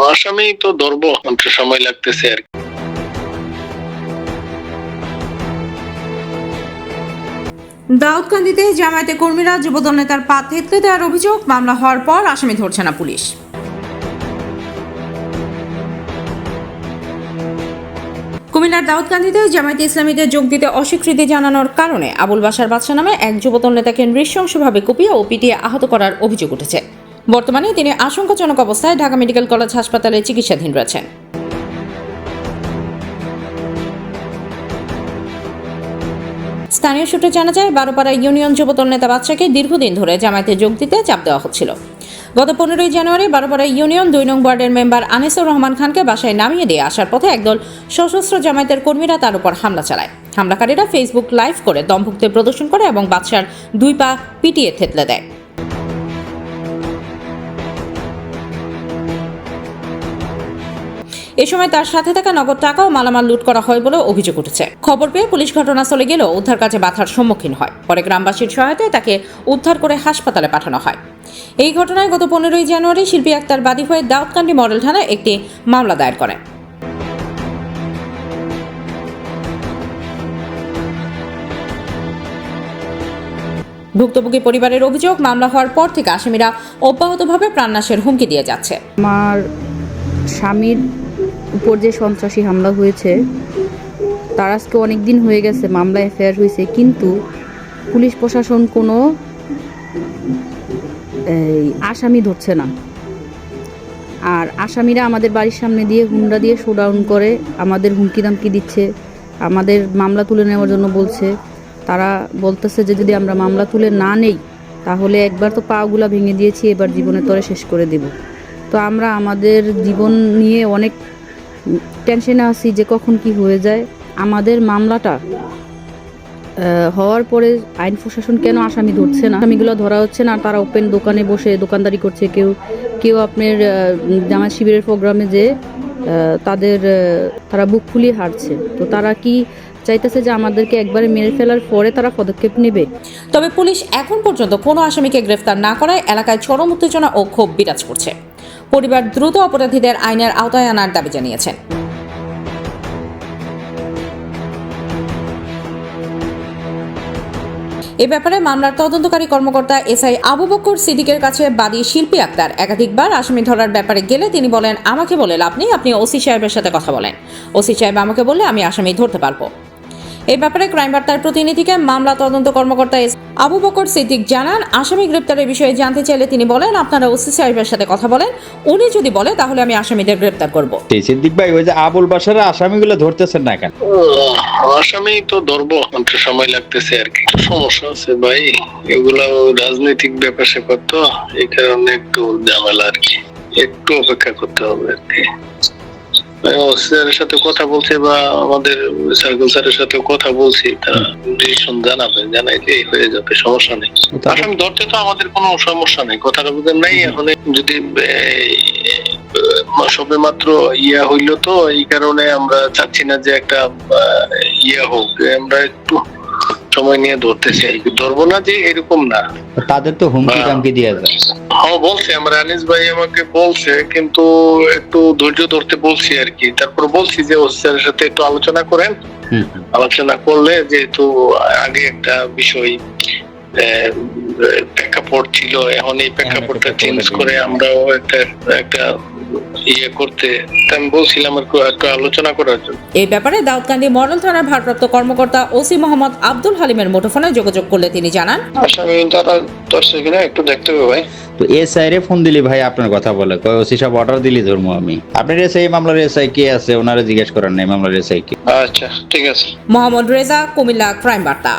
আসামি তো ধরবো, একটু সময় লাগতেছে আর কি। দাউদকান্দিতে জামায়াতে কর্মীরা যুবদল নেতার পা থেতলে দেওয়ার অভিযোগ, মামলা হওয়ার পর আসামি ধরছে না পুলিশ। কুমিল্লার দাউদকান্দিতে জামায়াতে ইসলামীতে যোগ দিতে অস্বীকৃতি জানানোর কারণে আবুল বাশার বাদশা নামে এক যুবদল নেতাকে নৃশংসভাবে কুপিয়ে ও পিটিয়ে আহত করার অভিযোগ উঠেছে। বর্তমানে তিনি আশঙ্কাজনক অবস্থায় ঢাকা মেডিকেল কলেজ হাসপাতালে চিকিৎসাধীন রয়েছেন। স্থানীয় সূত্রে জানা যায়, বারোপাড়া ইউনিয়ন যুবদল নেতা বাদশাকে দীর্ঘদিন ধরে জামায়াতে যোগ দিতে চাপ দেওয়া হচ্ছিল। গত 15 জানুয়ারি বারোপাড়া ইউনিয়ন 2 নং ওয়ার্ডের মেম্বার আনিসুর রহমান খানকে বাসায় নামিয়ে দিয়ে আসার পথে একদল সশস্ত্র জামায়াতের কর্মীরা তার উপর হামলা চালায়। হামলাকারীরা ফেসবুক লাইভ করে দম্ভক্তি প্রদর্শন করে এবং বাদশার 2 পা পিটিয়ে থেতলে দেয়। এ সময় তার সাথে থাকা নগদ টাকা ও মালামাল লুট করা হয় বলে অভিযোগ উঠেছে। খবর পেয়ে পুলিশ ঘটনাস্থলে গেলেও উদ্ধার কাজে বাধার সম্মুখীন হয়। পরে গ্রামবাসীর সহায়তায় তাকে উদ্ধার করে হাসপাতালে পাঠানো হয়। এই ঘটনায় গত 15 জানুয়ারি শিল্পী আক্তার বাদী হয়ে দাউদকান্দি মডেল থানায় একটি মামলা দায়ের করেন। ভুক্তভোগী পরিবারের অভিযোগ, মামলা হওয়ার পর থেকে আসামিরা অব্যাহতভাবে প্রাণনাশের হুমকি দিয়ে যাচ্ছে। আমার স্বামীর উপর যে সন্ত্রাসী হামলা হয়েছে তার আজকে অনেক দিন হয়ে গেছে, মামলা এফআইআর হয়েছে, কিন্তু পুলিশ প্রশাসন কোনো আসামি ধরছে না। আর আসামিরা আমাদের বাড়ির সামনে দিয়ে হুন্ডা দিয়ে শোডাউন করে আমাদের হুমকি দামকি দিচ্ছে, আমাদের মামলা তুলে নেওয়ার জন্য বলছে। তারা বলতেছে যে যদি আমরা মামলা তুলে না নেই তাহলে একবার তো পাগুলা ভেঙে দিয়েছি, এবার জীবনের তরে শেষ করে দেব। তো আমরা আমাদের জীবন নিয়ে অনেক টেনশনে আছি যে কখন কি হয়ে যায়। আমাদের মামলাটা হওয়ার পরে আইন প্রশাসন কেন আসামি ধরছে না, আসামিগুলো ধরা হচ্ছে না। তারা ওপেন দোকানে বসে দোকানদারি করছে, কেউ আপনার জামায়াত শিবিরের প্রোগ্রামে যে তারা বুক ফুলিয়ে হারছে। তো তারা কি চাইতেছে যে আমাদেরকে একবারে মেরে ফেলার পরে তারা পদক্ষেপ নেবে। তবে পুলিশ এখন পর্যন্ত কোনো আসামিকে গ্রেফতার না করায় এলাকায় চরম উত্তেজনা ও ক্ষোভ বিরাজ করছে। পরিবার দ্রুত অপরাধীদের আইনের আওতায় আনার দাবি জানিয়েছেন। এ ব্যাপারে মামলার তদন্তকারী কর্মকর্তা এসআই আবু বকর সিদ্দিকের কাছে বাদী শিল্পী আক্তার একাধিকবার আসামি ধরার ব্যাপারে গেলে তিনি বলেন, আমাকে বলে লাভ নেই, আপনি ওসি সাহেবের সাথে কথা বলেন। ওসি সাহেব আমাকে বললে আমি আসামি ধরতে পারবো। এই ব্যাপারে ক্রাইম বার্তার প্রতিনিধিকে মামলা তদন্ত কর্মকর্তা আবু বকর সিদ্দিক জানান, আসামি গ্রেপ্তারের বিষয়ে জানতে চাইলে তিনি বলেন, আপনারা ওসি সাহেবের সাথে কথা বলেন, উনি যদি বলে তাহলে আমি আসামিদের গ্রেপ্তার করব। সিদ্দিক ভাই, ওই যে আবুল বাশার আসামিগুলো ধরতেছেন না কেন? আসামি তো ধরবো, একটু সময় লাগতেছে আর কি। সমস্যা আছে ভাই, এগুলা রাজনৈতিক ব্যাপার স্যাপার তো, এই কারণে একটু ঝামেলা আর কি, একটু অপেক্ষা করতে হবে আর কি। স্যারের সাথে কথা বলছে বা আমাদের সার্কেল স্যারের সাথে কথা বলছি, তারা ডিসিশন জানাইলেই হয়ে যাবে, সমস্যা নেই। আসামি ধরতে তো আমাদের কোনো সমস্যা নেই, কথাটা বুঝেন নাই। এখন যদি সবে মাত্র হইলো তো, এই কারণে আমরা চাচ্ছি না যে একটা হোক, আমরা একটু সময় নিয়ে ধরতে চাই। ধরবো না যে এরকম না, তাদের তো হুমকি দামকি দিয়ে যায়। হ্যাঁ বলছে, আমরা আনিস ভাই আমাকে বলছে, কিন্তু একটু ধৈর্য ধরতে বলছি আর কি। তারপর বলছি যে ওসির সাথে একটু আলোচনা করেন, আলোচনা করলে যেহেতু আগে একটা বিষয় প্রেক্ষাপট ছিল, এখন এই প্রেক্ষাপটটা চেঞ্জ করে আমরাও একটা করতে, আমি বলছিলাম একটু আলোচনা করার জন্য। এই ব্যাপারে দাউদকান্দি মডেল থানার ভারপ্রাপ্ত কর্মকর্তা ওসি মোহাম্মদ আব্দুল হালিমের মুঠোফোনে যোগাযোগ করলে তিনি জানান, আসামি তারা ধরছে কিনা একটু দেখতে হবে ভাই। তো এসআই রে ফোন দিলি ভাই আপনার কথা বলে, কয় ওসি সাহেব অর্ডার দিলি ধরবো আমি। আপনার এসআই মামলার এসআই কে আছে ওনারা জিজ্ঞেস করেন নাই মামলার এসআই কে? আচ্ছা ঠিক আছে। মোহাম্মদ রেজা, কুমিল্লা ক্রাইম বার্তা।